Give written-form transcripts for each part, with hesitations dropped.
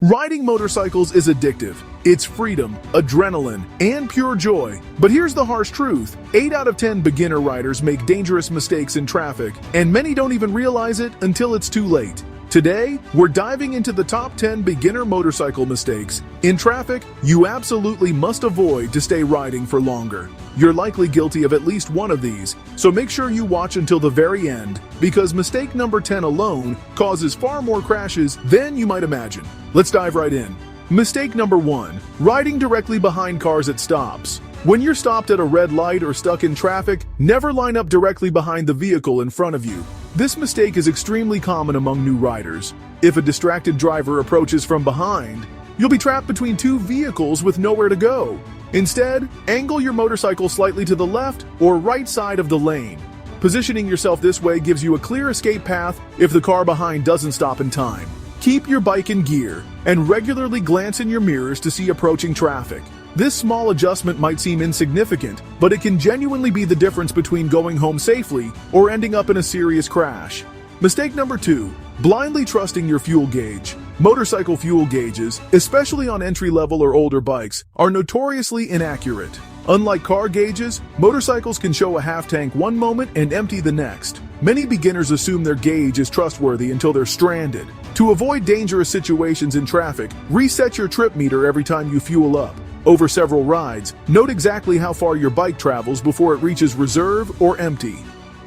Riding motorcycles is addictive. It's freedom, adrenaline, and pure joy. But here's the harsh truth. 8 out of 10 beginner riders make dangerous mistakes in traffic, and many don't even realize it until it's too late. Today, we're diving into the top 10 beginner motorcycle mistakes in traffic you absolutely must avoid to stay riding for longer. You're likely guilty of at least one of these, so make sure you watch until the very end, because mistake number 10 alone causes far more crashes than you might imagine. Let's dive right in. Mistake number 1. Riding directly behind cars at stops. When you're stopped at a red light or stuck in traffic, never line up directly behind the vehicle in front of you. This mistake is extremely common among new riders. If a distracted driver approaches from behind, you'll be trapped between two vehicles with nowhere to go. Instead, angle your motorcycle slightly to the left or right side of the lane. Positioning yourself this way gives you a clear escape path if the car behind doesn't stop in time. Keep your bike in gear and regularly glance in your mirrors to see approaching traffic. This small adjustment might seem insignificant, but it can genuinely be the difference between going home safely or ending up in a serious crash. Mistake number 2. Blindly trusting your fuel gauge. Motorcycle fuel gauges, especially on entry-level or older bikes, are notoriously inaccurate. Unlike car gauges, motorcycles can show a half tank one moment and empty the next. Many beginners assume their gauge is trustworthy until they're stranded. To avoid dangerous situations in traffic, reset your trip meter every time you fuel up. Over several rides, note exactly how far your bike travels before it reaches reserve or empty.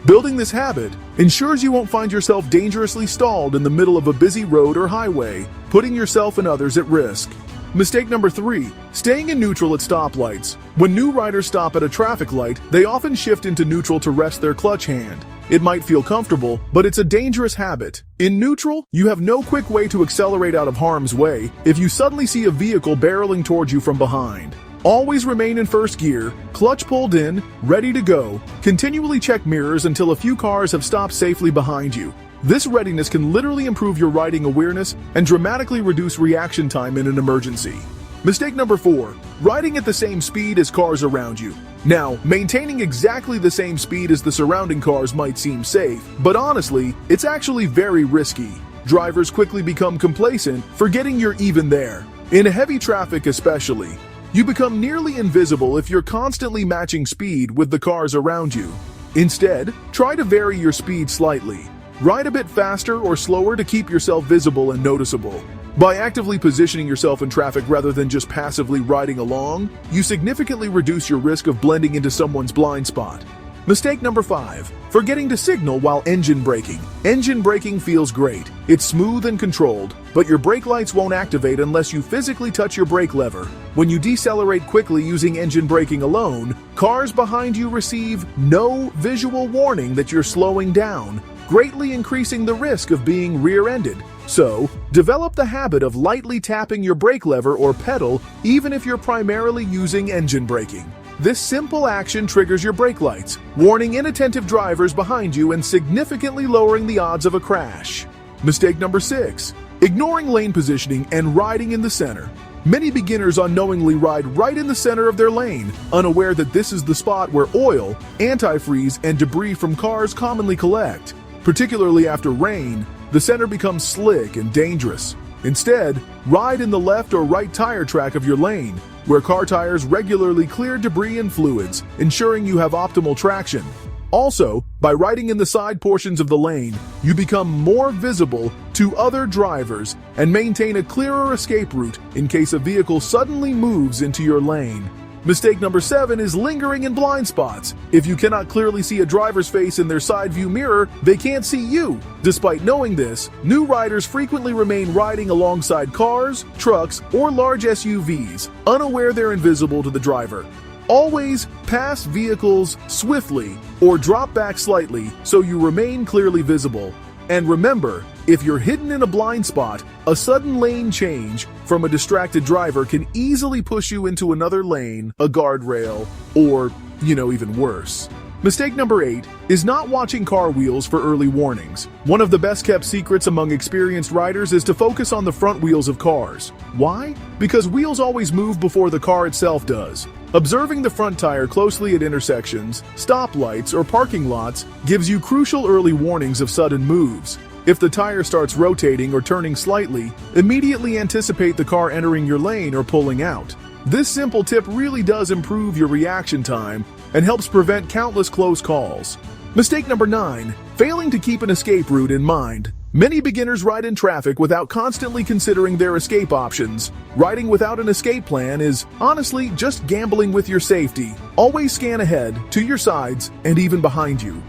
Building this habit ensures you won't find yourself dangerously stalled in the middle of a busy road or highway, putting yourself and others at risk. Mistake number 3. Staying in neutral at stoplights. When new riders stop at a traffic light, they often shift into neutral to rest their clutch hand. It might feel comfortable, but it's a dangerous habit. In neutral, you have no quick way to accelerate out of harm's way if you suddenly see a vehicle barreling towards you from behind. Always remain in first gear, clutch pulled in, ready to go. Continually check mirrors until a few cars have stopped safely behind you. This readiness can literally improve your riding awareness and dramatically reduce reaction time in an emergency. Mistake number 4. Riding at the same speed as cars around you. Now, maintaining exactly the same speed as the surrounding cars might seem safe, but honestly, it's actually very risky. Drivers quickly become complacent, forgetting you're even there. In heavy traffic especially, you become nearly invisible if you're constantly matching speed with the cars around you. Instead, try to vary your speed slightly. Ride a bit faster or slower to keep yourself visible and noticeable. By actively positioning yourself in traffic rather than just passively riding along, you significantly reduce your risk of blending into someone's blind spot. Mistake number 5. Forgetting to signal while engine braking. Engine braking feels great. It's smooth and controlled, but your brake lights won't activate unless you physically touch your brake lever. When you decelerate quickly using engine braking alone, cars behind you receive no visual warning that you're slowing down, greatly increasing the risk of being rear-ended. So, develop the habit of lightly tapping your brake lever or pedal even if you're primarily using engine braking. This simple action triggers your brake lights, warning inattentive drivers behind you and significantly lowering the odds of a crash. Mistake number 6. Ignoring lane positioning and riding in the center. Many beginners unknowingly ride right in the center of their lane, unaware that this is the spot where oil, antifreeze, and debris from cars commonly collect. Particularly after rain, the center becomes slick and dangerous. Instead, ride in the left or right tire track of your lane, where car tires regularly clear debris and fluids, ensuring you have optimal traction. Also, by riding in the side portions of the lane, you become more visible to other drivers and maintain a clearer escape route in case a vehicle suddenly moves into your lane. Mistake number 7 is lingering in blind spots. If you cannot clearly see a driver's face in their side view mirror, they can't see you. Despite knowing this, new riders frequently remain riding alongside cars, trucks, or large SUVs, unaware they're invisible to the driver. Always pass vehicles swiftly or drop back slightly so you remain clearly visible. And remember, if you're hidden in a blind spot, a sudden lane change from a distracted driver can easily push you into another lane, a guardrail, or, even worse. Mistake number 8 is not watching car wheels for early warnings. One of the best kept secrets among experienced riders is to focus on the front wheels of cars. Why? Because wheels always move before the car itself does. Observing the front tire closely at intersections, stoplights, or parking lots gives you crucial early warnings of sudden moves. If the tire starts rotating or turning slightly, immediately anticipate the car entering your lane or pulling out. This simple tip really does improve your reaction time and helps prevent countless close calls. Mistake number 9, failing to keep an escape route in mind. Many beginners ride in traffic without constantly considering their escape options. Riding without an escape plan is, honestly, just gambling with your safety. Always scan ahead, to your sides, and even behind you.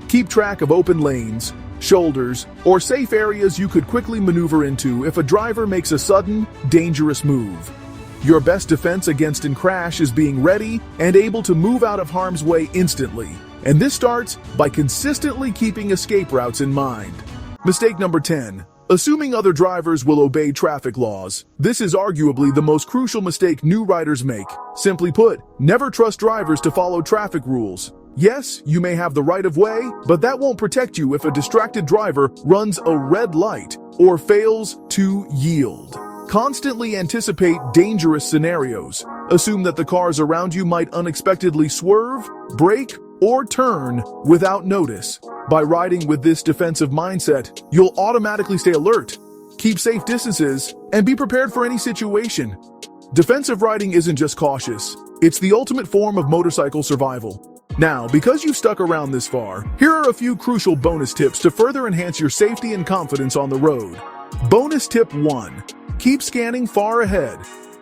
Keep track of open lanes, shoulders, or safe areas you could quickly maneuver into if a driver makes a sudden, dangerous move. Your best defense against a crash is being ready and able to move out of harm's way instantly. And this starts by consistently keeping escape routes in mind. Mistake number 10. Assuming other drivers will obey traffic laws. This is arguably the most crucial mistake new riders make. Simply put, never trust drivers to follow traffic rules. Yes, you may have the right of way, but that won't protect you if a distracted driver runs a red light or fails to yield. Constantly anticipate dangerous scenarios. Assume that the cars around you might unexpectedly swerve, brake, or turn without notice. By riding with this defensive mindset, you'll automatically stay alert, keep safe distances, and be prepared for any situation. Defensive riding isn't just cautious, it's the ultimate form of motorcycle survival. Now, because you've stuck around this far, here are a few crucial bonus tips to further enhance your safety and confidence on the road. Bonus tip 1. Keep scanning far ahead.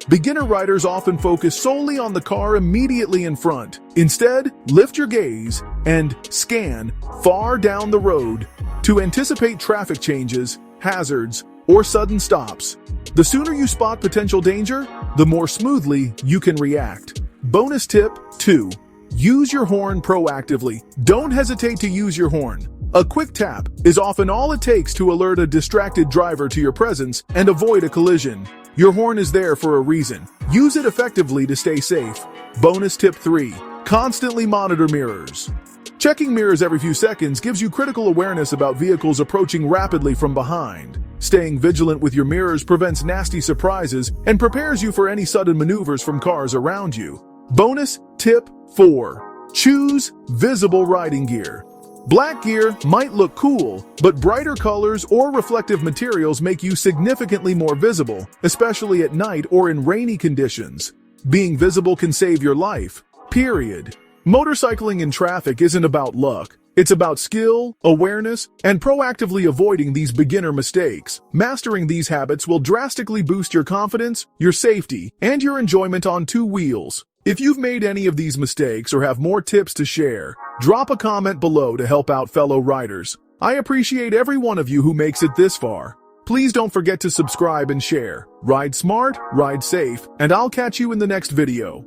Beginner riders often focus solely on the car immediately in front. Instead, lift your gaze and scan far down the road to anticipate traffic changes, hazards, or sudden stops. The sooner you spot potential danger, the more smoothly you can react. Bonus tip 2. Use your horn proactively. Don't hesitate to use your horn. A quick tap is often all it takes to alert a distracted driver to your presence and avoid a collision. Your horn is there for a reason. Use it effectively to stay safe. Bonus tip 3. Constantly monitor mirrors. Checking mirrors every few seconds gives you critical awareness about vehicles approaching rapidly from behind. Staying vigilant with your mirrors prevents nasty surprises and prepares you for any sudden maneuvers from cars around you. Bonus tip 4. Choose visible riding gear. Black gear might look cool, but brighter colors or reflective materials make you significantly more visible, especially at night or in rainy conditions. Being visible can save your life, period. Motorcycling in traffic isn't about luck. It's about skill, awareness, and proactively avoiding these beginner mistakes. Mastering these habits will drastically boost your confidence, your safety, and your enjoyment on two wheels. If you've made any of these mistakes or have more tips to share, drop a comment below to help out fellow riders. I appreciate every one of you who makes it this far. Please don't forget to subscribe and share. Ride smart, ride safe, and I'll catch you in the next video.